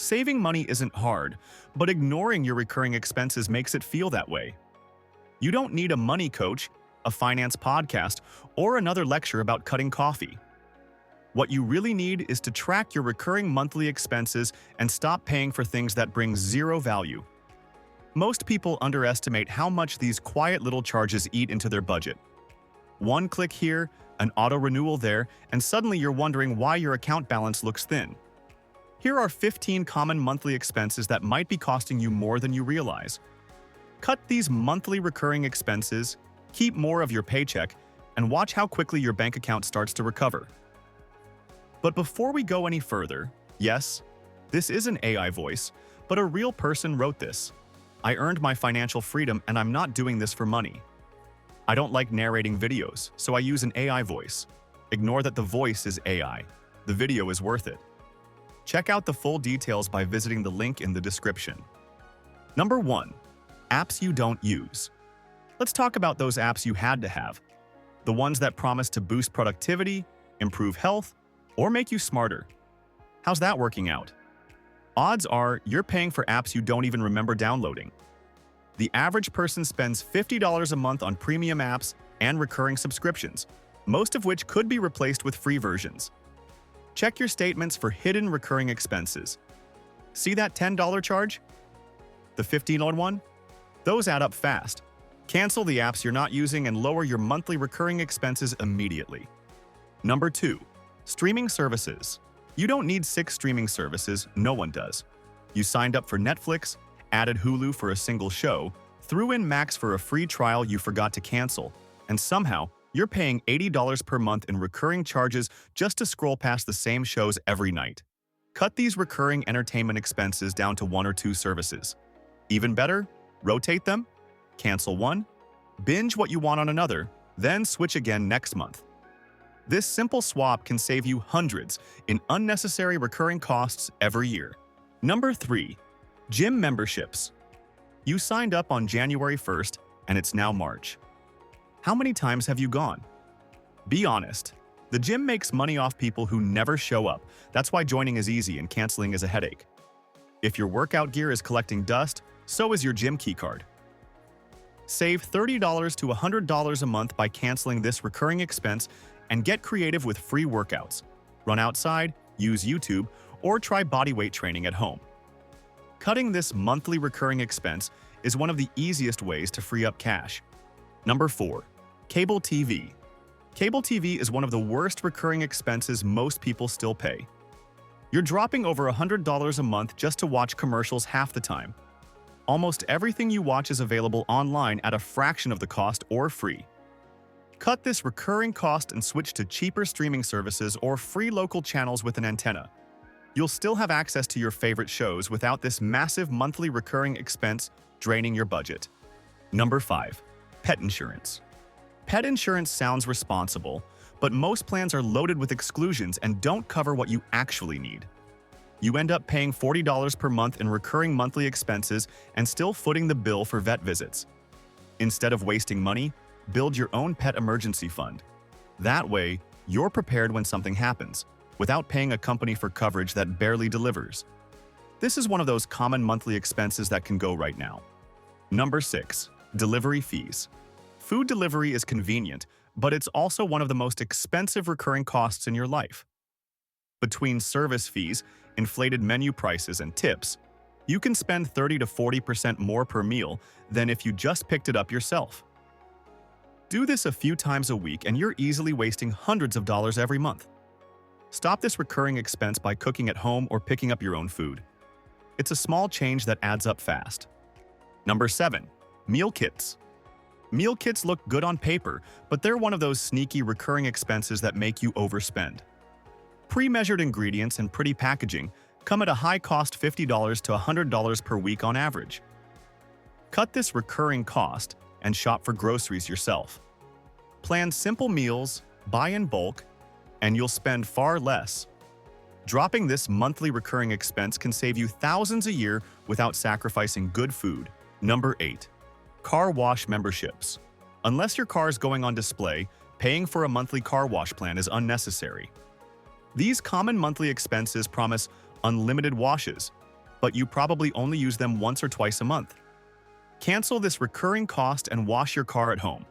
Saving money isn't hard, but ignoring your recurring expenses makes it feel that way. You don't need a money coach, a finance podcast, or another lecture about cutting coffee. What you really need is to track your recurring monthly expenses and stop paying for things that bring zero value. Most people underestimate how much these quiet little charges eat into their budget. One click here, an auto-renewal there, and suddenly you're wondering why your account balance looks thin. Here are 15 common monthly expenses that might be costing you more than you realize. Cut these monthly recurring expenses, keep more of your paycheck, and watch how quickly your bank account starts to recover. But before we go any further, yes, this is an AI voice, but a real person wrote this. I earned my financial freedom and I'm not doing this for money. I don't like narrating videos, so I use an AI voice. Ignore that the voice is AI. The video is worth it. Check out the full details by visiting the link in the description. Number 1. Apps you don't use. Let's talk about those apps you had to have. The ones that promise to boost productivity, improve health, or make you smarter. How's that working out? Odds are you're paying for apps you don't even remember downloading. The average person spends $50 a month on premium apps and recurring subscriptions, most of which could be replaced with free versions. Check your statements for hidden recurring expenses. See that $10 charge? The $15 one? Those add up fast. Cancel the apps you're not using and lower your monthly recurring expenses immediately. Number 2. Streaming services. You don't need 6 streaming services, no one does. You signed up for Netflix, added Hulu for a single show, threw in Max for a free trial you forgot to cancel, and somehow you're paying $80 per month in recurring charges just to scroll past the same shows every night. Cut these recurring entertainment expenses down to 1 or 2 services. Even better, rotate them, cancel one, binge what you want on another, then switch again next month. This simple swap can save you hundreds in unnecessary recurring costs every year. Number 3. Gym memberships. You signed up on January 1st, and it's now March. How many times have you gone? Be honest. The gym makes money off people who never show up. That's why joining is easy and canceling is a headache. If your workout gear is collecting dust, so is your gym keycard. Save $30 to $100 a month by canceling this recurring expense and get creative with free workouts. Run outside, use YouTube, or try bodyweight training at home. Cutting this monthly recurring expense is one of the easiest ways to free up cash. Number 4. Cable TV. Cable TV is one of the worst recurring expenses most people still pay. You're dropping over $100 a month just to watch commercials half the time. Almost everything you watch is available online at a fraction of the cost or free. Cut this recurring cost and switch to cheaper streaming services or free local channels with an antenna. You'll still have access to your favorite shows without this massive monthly recurring expense draining your budget. Number 5. Pet insurance. Pet insurance sounds responsible, but most plans are loaded with exclusions and don't cover what you actually need. You end up paying $40 per month in recurring monthly expenses and still footing the bill for vet visits. Instead of wasting money, build your own pet emergency fund. That way, you're prepared when something happens, without paying a company for coverage that barely delivers. This is one of those common monthly expenses that can go right now. Number 6. Delivery fees. Food delivery is convenient, but it's also one of the most expensive recurring costs in your life. Between service fees, inflated menu prices, and tips, you can spend 30 to 40% more per meal than if you just picked it up yourself. Do this a few times a week and you're easily wasting hundreds of dollars every month. Stop this recurring expense by cooking at home or picking up your own food. It's a small change that adds up fast. Number 7. Meal kits. Meal kits look good on paper, but they're one of those sneaky recurring expenses that make you overspend. Pre-measured ingredients and pretty packaging come at a high cost $50 to $100 per week on average. Cut this recurring cost and shop for groceries yourself. Plan simple meals, buy in bulk, and you'll spend far less. Dropping this monthly recurring expense can save you thousands a year without sacrificing good food. Number 8. Car wash memberships. Unless your car is going on display, paying for a monthly car wash plan is unnecessary. These common monthly expenses promise unlimited washes, but you probably only use them once or twice a month. Cancel this recurring cost and wash your car at home.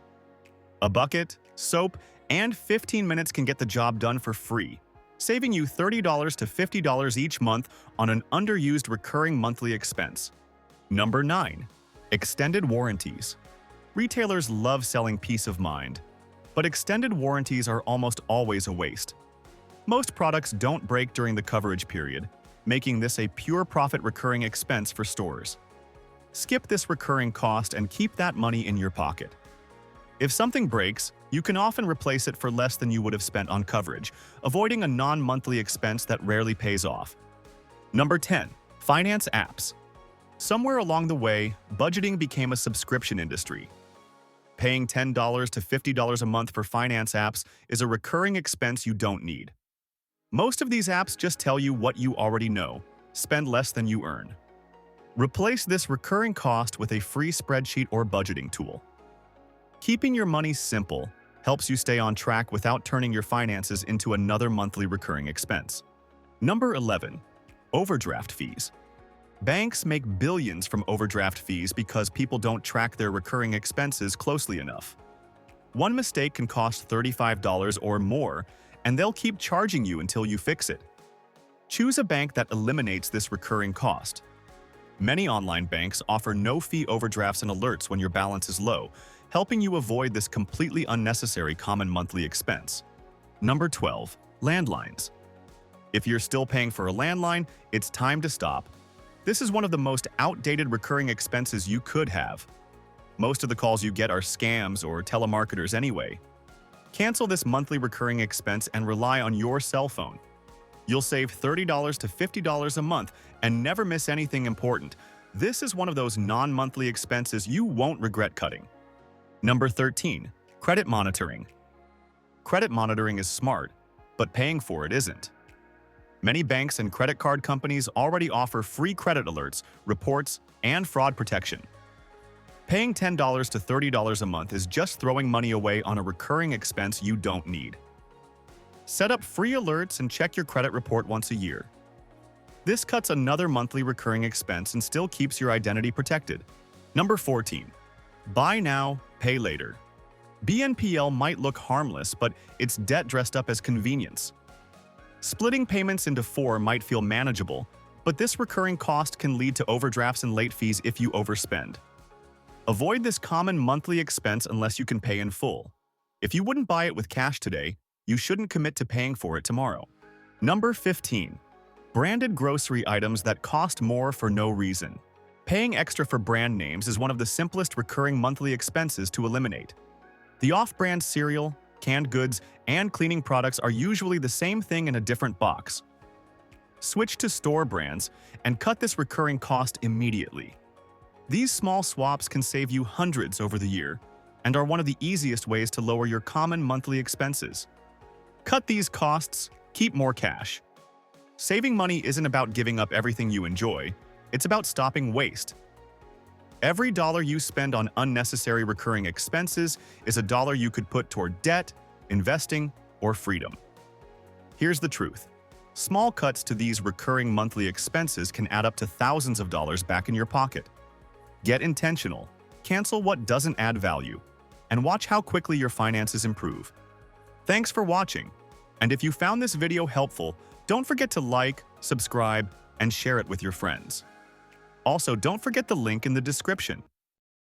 A bucket, soap, and 15 minutes can get the job done for free, saving you $30 to $50 each month on an underused recurring monthly expense. Number 9. Extended warranties. Retailers love selling peace of mind, but extended warranties are almost always a waste. Most products don't break during the coverage period, making this a pure profit recurring expense for stores. Skip this recurring cost and keep that money in your pocket. If something breaks, you can often replace it for less than you would have spent on coverage, avoiding a non-monthly expense that rarely pays off. Number 10. Finance apps. Somewhere along the way, budgeting became a subscription industry. Paying $10 to $50 a month for finance apps is a recurring expense you don't need. Most of these apps just tell you what you already know: spend less than you earn. Replace this recurring cost with a free spreadsheet or budgeting tool. Keeping your money simple helps you stay on track without turning your finances into another monthly recurring expense. Number 11. Overdraft fees. Banks make billions from overdraft fees because people don't track their recurring expenses closely enough. One mistake can cost $35 or more, and they'll keep charging you until you fix it. Choose a bank that eliminates this recurring cost. Many online banks offer no-fee overdrafts and alerts when your balance is low, helping you avoid this completely unnecessary common monthly expense. Number 12. Landlines. If you're still paying for a landline, it's time to stop. This is one of the most outdated recurring expenses you could have. Most of the calls you get are scams or telemarketers anyway. Cancel this monthly recurring expense and rely on your cell phone. You'll save $30 to $50 a month and never miss anything important. This is one of those non-monthly expenses you won't regret cutting. Number 13. Credit monitoring. Credit monitoring is smart, but paying for it isn't. Many banks and credit card companies already offer free credit alerts, reports, and fraud protection. Paying $10 to $30 a month is just throwing money away on a recurring expense you don't need. Set up free alerts and check your credit report once a year. This cuts another monthly recurring expense and still keeps your identity protected. Number 14. Buy now, pay later. BNPL might look harmless, but it's debt dressed up as convenience. Splitting payments into 4 might feel manageable, but this recurring cost can lead to overdrafts and late fees if you overspend. Avoid this common monthly expense unless you can pay in full. If you wouldn't buy it with cash today, you shouldn't commit to paying for it tomorrow. Number 15. Branded grocery items that cost more for no reason. Paying extra for brand names is one of the simplest recurring monthly expenses to eliminate. The off-brand cereal, canned goods, and cleaning products are usually the same thing in a different box. Switch to store brands and cut this recurring cost immediately. These small swaps can save you hundreds over the year and are one of the easiest ways to lower your common monthly expenses. Cut these costs, keep more cash. Saving money isn't about giving up everything you enjoy, it's about stopping waste. Every dollar you spend on unnecessary recurring expenses is a dollar you could put toward debt, investing, or freedom. Here's the truth. Small cuts to these recurring monthly expenses can add up to thousands of dollars back in your pocket. Get intentional, cancel what doesn't add value, and watch how quickly your finances improve. Thanks for watching, and if you found this video helpful, don't forget to like, subscribe, and share it with your friends. Also, don't forget the link in the description.